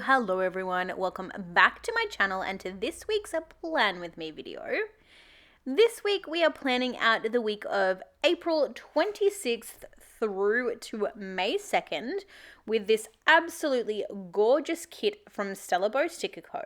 Hello everyone, welcome back to my channel and to this week's Plan With Me video. This week we are planning out the week of April 26th through to May 2nd with this absolutely gorgeous kit from Stella Bow Sticker Co.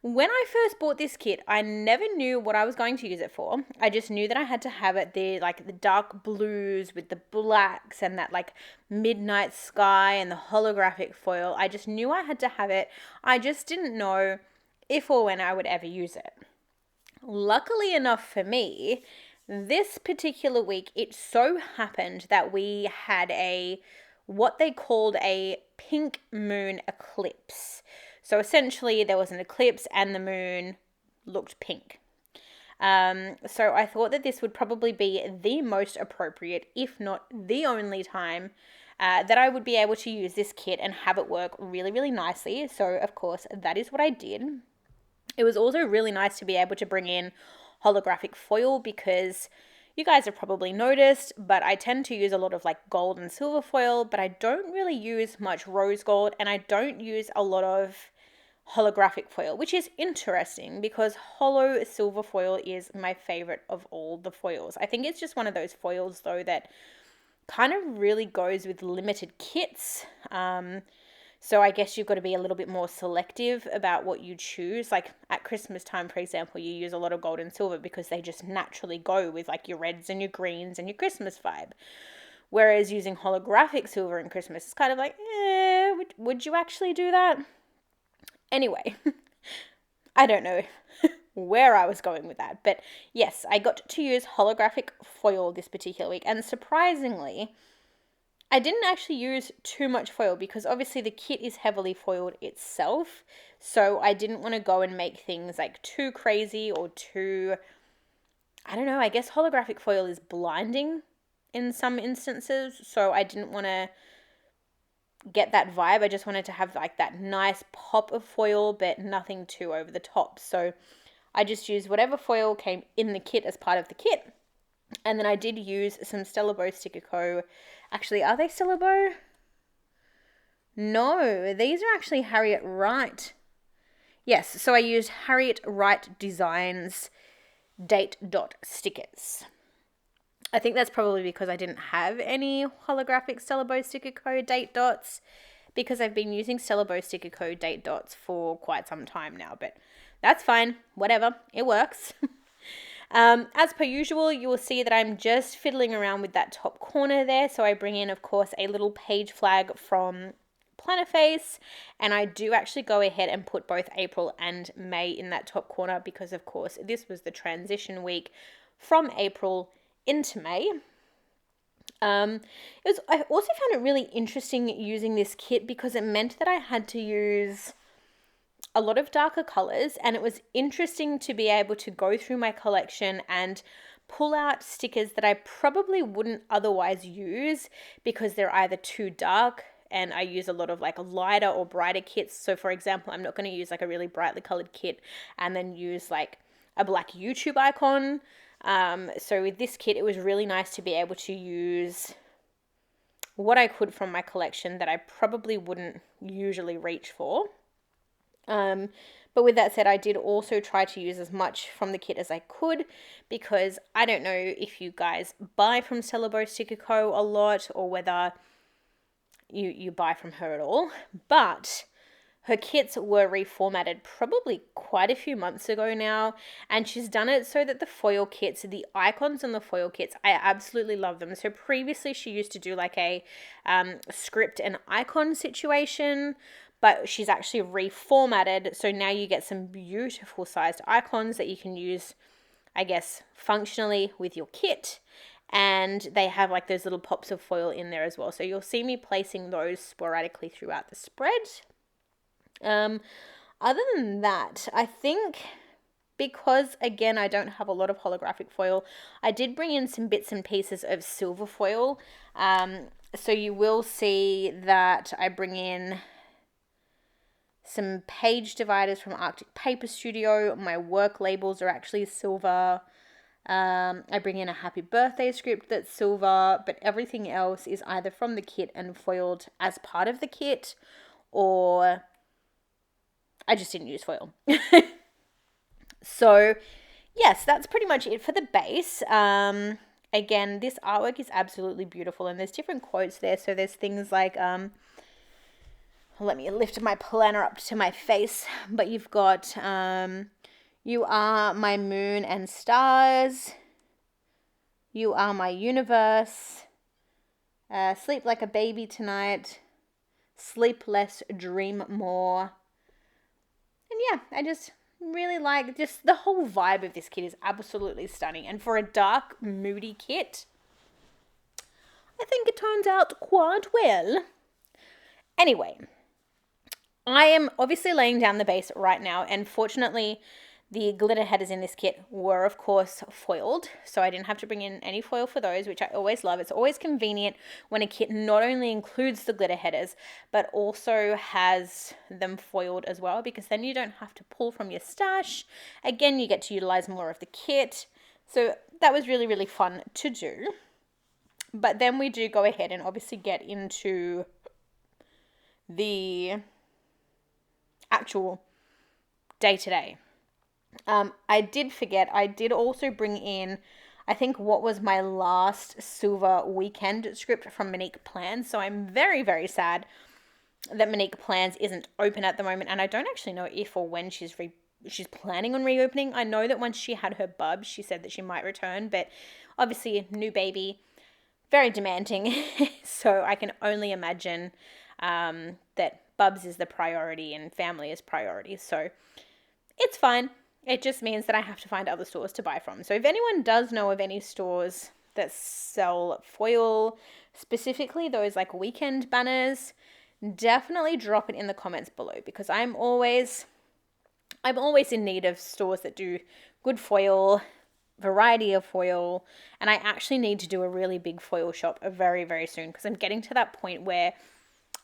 When I first bought this kit, I never knew what I was going to use it for. I just knew that I had to have it there, like the dark blues with the blacks and that like midnight sky and the holographic foil. I just knew I had to have it. I just didn't know if or when I would ever use it. Luckily enough for me, this particular week, it so happened that we had what they called a pink moon eclipse. So essentially there was an eclipse and the moon looked pink. So I thought that this would probably be the most appropriate, if not the only time that I would be able to use this kit and have it work really, really nicely. So of course that is what I did. It was also really nice to be able to bring in holographic foil because you guys have probably noticed, but I tend to use a lot of like gold and silver foil, but I don't really use much rose gold and I don't use a lot of holographic foil, which is interesting because holo silver foil is my favorite of all the foils. I think it's just one of those foils though that kind of really goes with limited kits. So I guess you've got to be a little bit more selective about what you choose. Like at Christmas time, for example, you use a lot of gold and silver because they just naturally go with like your reds and your greens and your Christmas vibe. Whereas using holographic silver in Christmas is kind of like, would you actually do that? Anyway, I don't know where I was going with that. But yes, I got to use holographic foil this particular week. And surprisingly, I didn't actually use too much foil because obviously the kit is heavily foiled itself. So I didn't want to go and make things like too crazy or too, I don't know, I guess holographic foil is blinding in some instances. So I didn't want to get that vibe. I just wanted to have like that nice pop of foil, but nothing too over the top. So I just used whatever foil came in the kit as part of the kit. And then I did use some Stella Bow Sticker Co. Actually, are they Stella Bow? No, these are actually Harriet Wright. Yes, so I used Harriet Wright Designs date dot stickers. I think that's probably because I didn't have any holographic Stella Bow Sticker Co. date dots because I've been using Stella Bow Sticker Co. date dots for quite some time now, but that's fine. Whatever. It works. As per usual, you will see that I'm just fiddling around with that top corner there. So I bring in, of course, a little page flag from Plannerface, and I do actually go ahead and put both April and May in that top corner because, of course, this was the transition week from April into May. I also found it really interesting using this kit because it meant that I had to use a lot of darker colors, and it was interesting to be able to go through my collection and pull out stickers that I probably wouldn't otherwise use because they're either too dark and I use a lot of like lighter or brighter kits. So for example, I'm not going to use like a really brightly colored kit and then use like a black YouTube icon. So with this kit, it was really nice to be able to use what I could from my collection that I probably wouldn't usually reach for. But with that said, I did also try to use as much from the kit as I could because I don't know if you guys buy from Stella Bow Sticker Co. a lot or whether you buy from her at all, but her kits were reformatted probably quite a few months ago now, and she's done it so that the foil kits, the icons on the foil kits, I absolutely love them. So previously she used to do like a script and icon situation, but she's actually reformatted. So now you get some beautiful sized icons that you can use, I guess, functionally with your kit. And they have like those little pops of foil in there as well. So you'll see me placing those sporadically throughout the spread. Other than that, I think because, again, I don't have a lot of holographic foil, I did bring in some bits and pieces of silver foil. So you will see that I bring in some page dividers from Arctic Paper Studio. My work labels are actually silver. I bring in a happy birthday script that's silver, but everything else is either from the kit and foiled as part of the kit, or I just didn't use foil. So yes, that's pretty much it for the base. Again, this artwork is absolutely beautiful, and there's different quotes there. So there's things like, let me lift my planner up to my face, but you've got, you are my moon and stars. You are my universe. Sleep like a baby tonight. Sleep less, dream more. And yeah, I just really like just the whole vibe of this kit is absolutely stunning. And for a dark, moody kit, I think it turns out quite well. Anyway, I am obviously laying down the base right now, and fortunately, the glitter headers in this kit were, of course, foiled, so I didn't have to bring in any foil for those, which I always love. It's always convenient when a kit not only includes the glitter headers, but also has them foiled as well, because then you don't have to pull from your stash. Again, you get to utilize more of the kit, so that was really, really fun to do. But then we do go ahead and obviously get into the actual day-to-day. I did forget, I did also bring in, I think, what was my last silver weekend script from Monique Plans. So I'm very, very sad that Monique Plans isn't open at the moment, and I don't actually know if or when she's planning on reopening. I know that once she had her bub, she said that she might return, but obviously a new baby, very demanding, so I can only imagine that bubs is the priority and family is priority, so it's fine. It just means that I have to find other stores to buy from. So if anyone does know of any stores that sell foil, specifically those like weekend banners, definitely drop it in the comments below, because I'm always in need of stores that do good foil, variety of foil, and I actually need to do a really big foil shop very, very soon, because I'm getting to that point where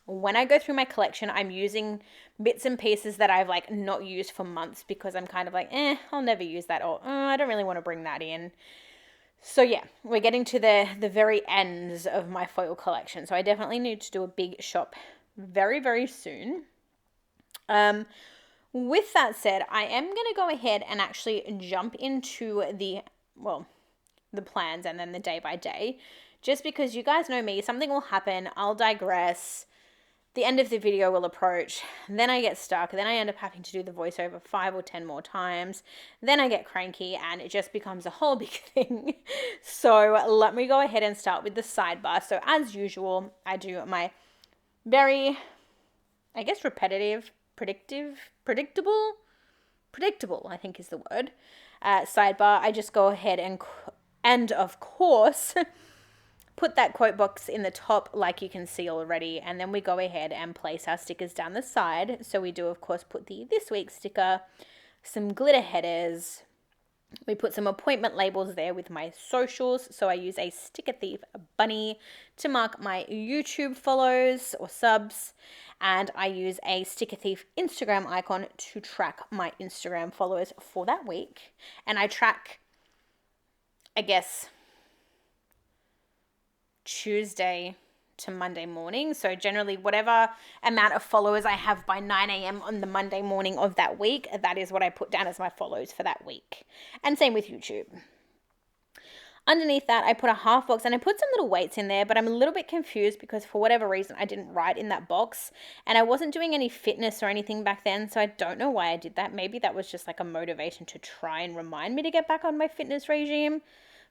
when I go through my collection, I'm using bits and pieces that I've like not used for months, because I'm kind of like, I'll never use that, or I don't really want to bring that in. So yeah, we're getting to the very ends of my foil collection. So I definitely need to do a big shop very, very soon. With that said, I am going to go ahead and actually jump into the plans and then the day by day, just because you guys know me, something will happen, I'll digress, the end of the video will approach, then I get stuck, then I end up having to do the voiceover 5 or 10 more times, then I get cranky, and it just becomes a whole big thing. So let me go ahead and start with the sidebar. So as usual, I do my very, I guess, repetitive, predictable, I think is the word, sidebar. I just go ahead and of course, put that quote box in the top like you can see already, and then we go ahead and place our stickers down the side. So we do, of course, put the this week sticker, some glitter headers, we put some appointment labels there with my socials. So I use a Sticker Thief bunny to mark my YouTube follows or subs, and I use a Sticker Thief Instagram icon to track my Instagram followers for that week. And I track, I guess, Tuesday to Monday morning. So generally whatever amount of followers I have by 9 a.m. on the Monday morning of that week, that is what I put down as my follows for that week. And same with YouTube. Underneath that, I put a half box, and I put some little weights in there, but I'm a little bit confused because for whatever reason, I didn't write in that box, and I wasn't doing any fitness or anything back then, so I don't know why I did that. Maybe that was just like a motivation to try and remind me to get back on my fitness regime,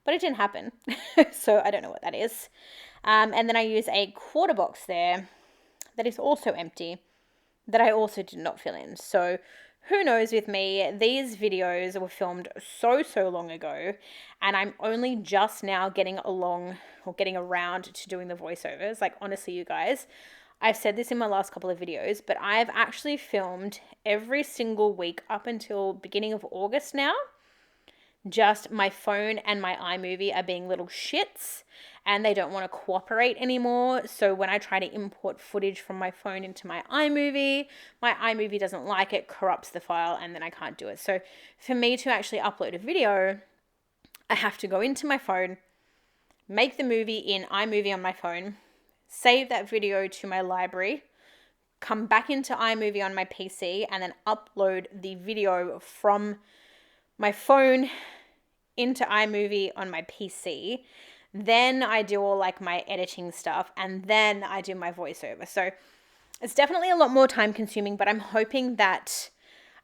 but it didn't happen. So I don't know what that is. And then I use a quarter box there that is also empty, that I also did not fill in. So who knows with me, these videos were filmed so long ago, and I'm only just now getting around to doing the voiceovers. Like, honestly, you guys, I've said this in my last couple of videos, but I've actually filmed every single week up until beginning of August now. Just my phone and my iMovie are being little shits, and they don't want to cooperate anymore. So when I try to import footage from my phone into my iMovie doesn't like it, corrupts the file, and then I can't do it. So for me to actually upload a video, I have to go into my phone, make the movie in iMovie on my phone, save that video to my library, come back into iMovie on my PC and then upload the video from my phone into iMovie on my PC. Then I do all like my editing stuff, and then I do my voiceover. So it's definitely a lot more time consuming, but I'm hoping that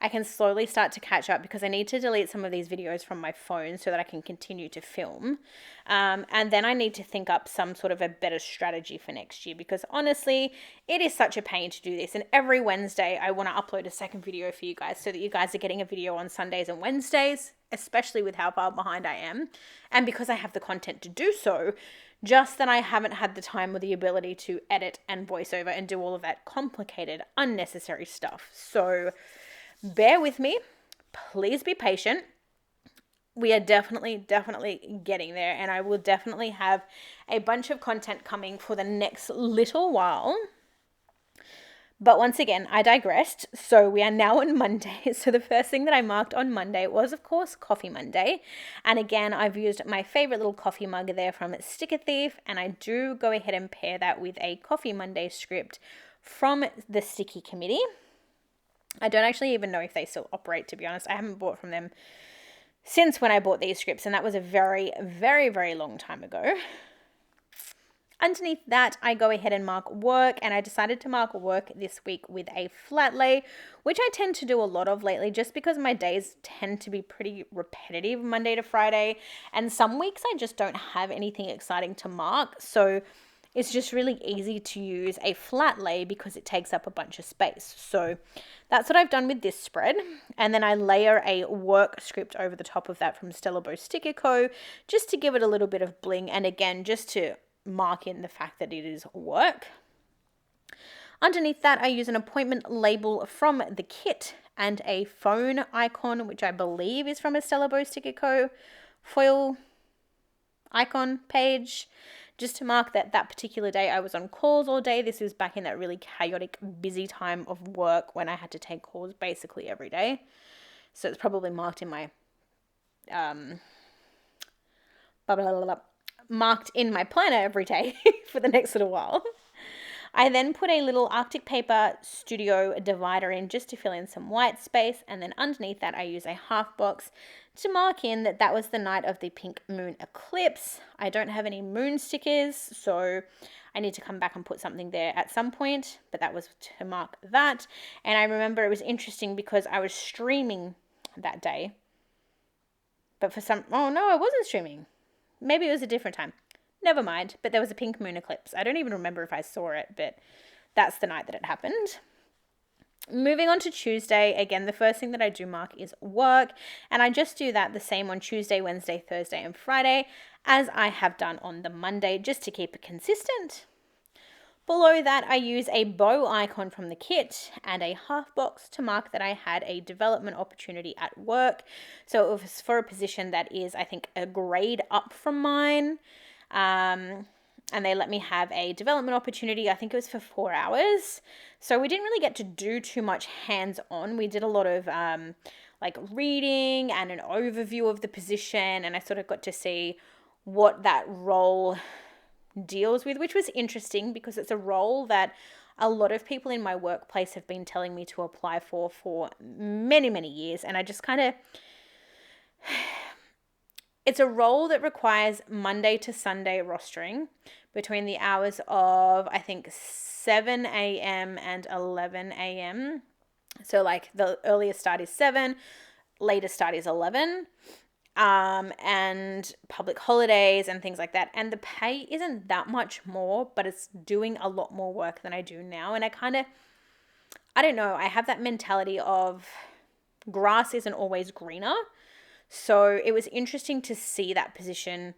I can slowly start to catch up, because I need to delete some of these videos from my phone so that I can continue to film. And then I need to think up some sort of a better strategy for next year, because honestly, it is such a pain to do this. And every Wednesday, I want to upload a second video for you guys so that you guys are getting a video on Sundays and Wednesdays, especially with how far behind I am. And because I have the content to do so, just that I haven't had the time or the ability to edit and voiceover and do all of that complicated, unnecessary stuff. So bear with me. Please be patient. We are definitely getting there, and I will definitely have a bunch of content coming for the next little while. But once again, I digressed. So we are now on Monday. So the first thing that I marked on Monday was, of course, Coffee Monday. And again, I've used my favorite little coffee mug there from Sticker Thief. And I do go ahead and pair that with a Coffee Monday script from the Sticky Committee. I don't actually even know if they still operate, to be honest. I haven't bought from them since when I bought these scripts, and that was a very long time ago. Underneath that, I go ahead and mark work, and I decided to mark work this week with a flat lay, which I tend to do a lot of lately just because my days tend to be pretty repetitive Monday to Friday, and some weeks I just don't have anything exciting to mark, so it's just really easy to use a flat lay because it takes up a bunch of space. So that's what I've done with this spread. And then I layer a work script over the top of that from Stella Bow Sticker Co. just to give it a little bit of bling. And again, just to mark in the fact that it is work. Underneath that, I use an appointment label from the kit and a phone icon, which I believe is from a Stella Bow Sticker Co. foil icon page, just to mark that that particular day I was on calls all day. This was back in that really chaotic, busy time of work when I had to take calls basically every day. So it's probably marked in my marked in my planner every day for the next little while. I then put a little Arctic Paper Studio divider in just to fill in some white space, and then underneath that I use a half box to mark in that that was the night of the pink moon eclipse. I don't have any moon stickers, so I need to come back and put something there at some point, but that was to mark that. And I remember it was interesting because I was streaming that day, but oh no, I wasn't streaming. Maybe it was a different time. Never mind, but there was a pink moon eclipse. I don't even remember if I saw it, but that's the night that it happened. Moving on to Tuesday, again, the first thing that I do mark is work, and I just do that the same on Tuesday, Wednesday, Thursday, and Friday as I have done on the Monday, just to keep it consistent. Below that, I use a bow icon from the kit and a half box to mark that I had a development opportunity at work. So it was for a position that is, I think, a grade up from mine. And they let me have a development opportunity. I think it was for 4 hours. So we didn't really get to do too much hands-on. We did a lot of like reading and an overview of the position, and I sort of got to see what that role deals with, which was interesting because it's a role that a lot of people in my workplace have been telling me to apply for many years, and I just kind of... It's a role that requires Monday to Sunday rostering between the hours of, I think, 7 a.m. and 11 a.m. So like the earliest start is 7, latest start is 11, and public holidays and things like that. And the pay isn't that much more, but it's doing a lot more work than I do now. And I don't know, I have that mentality of grass isn't always greener. So it was interesting to see that position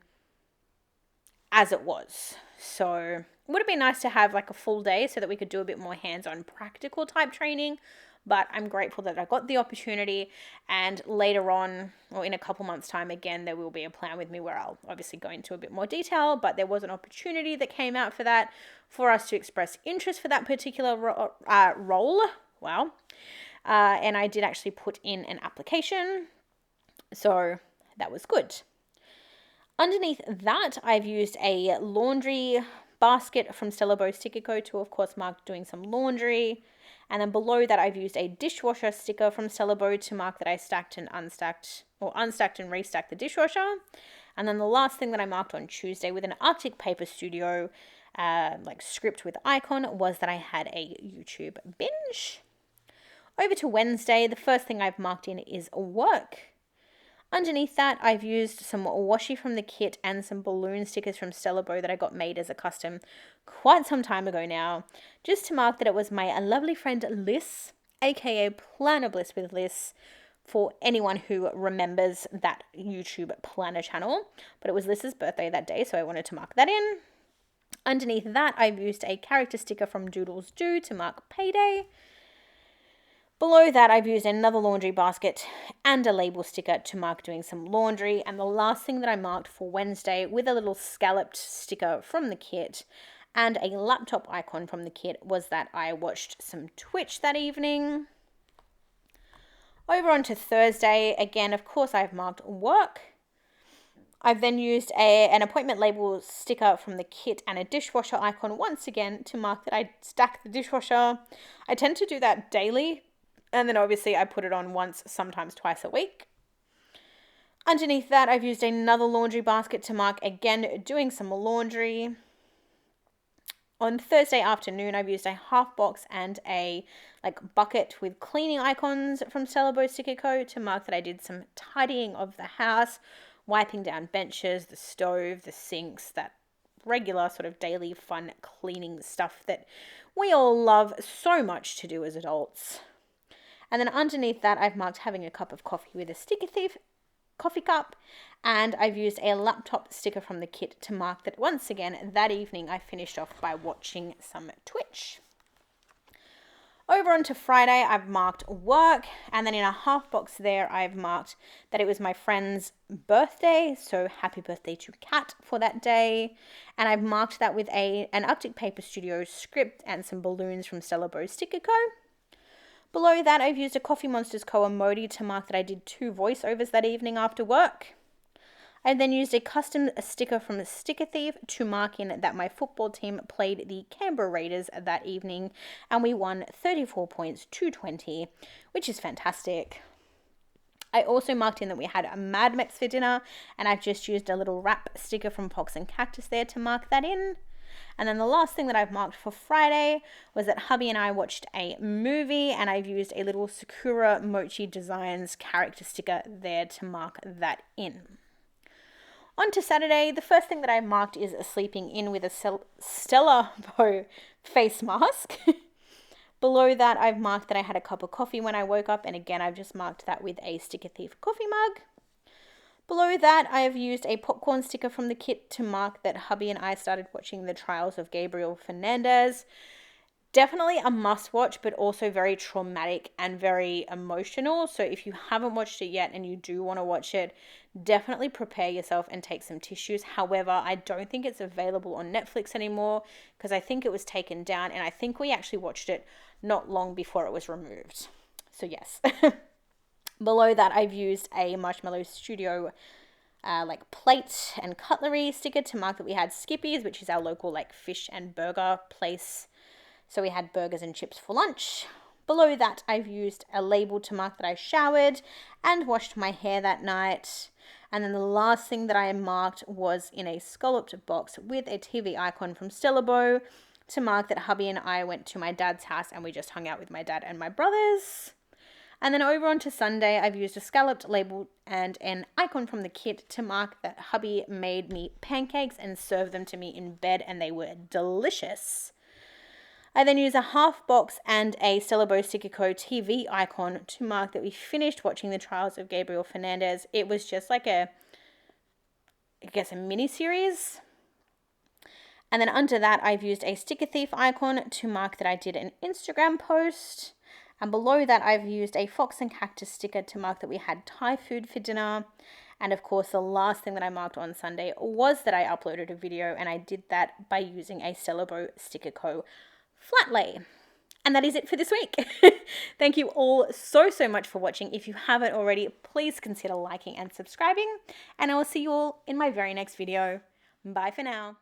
as it was. So it would have been nice to have like a full day so that we could do a bit more hands-on practical type training. But I'm grateful that I got the opportunity, and later on, or in a couple months' time, again, there will be a plan with me where I'll obviously go into a bit more detail, but there was an opportunity that came out for that, for us to express interest for that particular role. Wow. And I did actually put in an application. So that was good. Underneath that, I've used a laundry basket from Stella Bow Sticker Co. to, of course, mark doing some laundry. And then below that, I've used a dishwasher sticker from Stella Bow to mark that I stacked and unstacked, or unstacked and restacked the dishwasher. And then the last thing that I marked on Tuesday with an Arctic Paper Studio like script with icon was that I had a YouTube binge. Over to Wednesday, the first thing I've marked in is work. Underneath that, I've used some washi from the kit and some balloon stickers from Stella Bow that I got made as a custom quite some time ago now, just to mark that it was my lovely friend Liz, aka Planner Bliss with Liz, for anyone who remembers that YouTube planner channel. But it was Liz's birthday that day, so I wanted to mark that in. Underneath that, I've used a character sticker from Doodles Do to mark payday. Below that, I've used another laundry basket and a label sticker to mark doing some laundry. And the last thing that I marked for Wednesday with a little scalloped sticker from the kit and a laptop icon from the kit was that I watched some Twitch that evening. Over onto Thursday, again, of course, I've marked work. I've then used an appointment label sticker from the kit and a dishwasher icon once again to mark that I stacked the dishwasher. I tend to do that daily. And then obviously I put it on once, sometimes twice a week. Underneath that, I've used another laundry basket to mark, again, doing some laundry. On Thursday afternoon, I've used a half box and a bucket with cleaning icons from Stella Bow Sticker Co. to mark that I did some tidying of the house, wiping down benches, the stove, the sinks, that regular sort of daily fun cleaning stuff that we all love so much to do as adults. And then underneath that, I've marked having a cup of coffee with a Sticker Thief coffee cup. And I've used a laptop sticker from the kit to mark that once again, that evening I finished off by watching some Twitch. Over onto Friday, I've marked work. And then in a half box there, I've marked that it was my friend's birthday. So happy birthday to Kat for that day. And I've marked that with an Arctic Paper Studio script and some balloons from Stella Bow Sticker Co. Below that, I've used a Coffee Monsters Co. emoji to mark that I did 2 voiceovers that evening after work. I then used a custom sticker from the Sticker Thief to mark in that my football team played the Canberra Raiders that evening and we won 34 points to 20, which is fantastic. I also marked in that we had a Mad Mex for dinner and I've just used a little wrap sticker from Fox and Cactus there to mark that in. And then the last thing that I've marked for Friday was that hubby and I watched a movie and I've used a little Sakura Mochi Designs character sticker there to mark that in. On to Saturday, the first thing that I marked is sleeping in with a Stella Bow face mask. Below that, I've marked that I had a cup of coffee when I woke up, and again, I've just marked that with a Sticker Thief coffee mug. Below that, I have used a popcorn sticker from the kit to mark that hubby and I started watching The Trials of Gabriel Fernandez. Definitely a must watch, but also very traumatic and very emotional. So if you haven't watched it yet and you do want to watch it, definitely prepare yourself and take some tissues. However, I don't think it's available on Netflix anymore because I think it was taken down and I think we actually watched it not long before it was removed. So yes. Below that, I've used a Marshmallow Studio plate and cutlery sticker to mark that we had Skippy's, which is our local fish and burger place. So we had burgers and chips for lunch. Below that, I've used a label to mark that I showered and washed my hair that night. And then the last thing that I marked was in a scalloped box with a TV icon from Stella Bow to mark that hubby and I went to my dad's house and we just hung out with my dad and my brothers. And then over onto Sunday, I've used a scalloped label and an icon from the kit to mark that hubby made me pancakes and served them to me in bed, and they were delicious. I then used a half box and a Stella Bow Sticker Co. TV icon to mark that we finished watching The Trials of Gabriel Fernandez. It was just a mini series. And then under that, I've used a Sticker Thief icon to mark that I did an Instagram post. And below that, I've used a Fox and Cactus sticker to mark that we had Thai food for dinner. And of course, the last thing that I marked on Sunday was that I uploaded a video, and I did that by using a Stella Bow Sticker Co. flat lay. And that is it for this week. Thank you all so much for watching. If you haven't already, please consider liking and subscribing. And I will see you all in my very next video. Bye for now.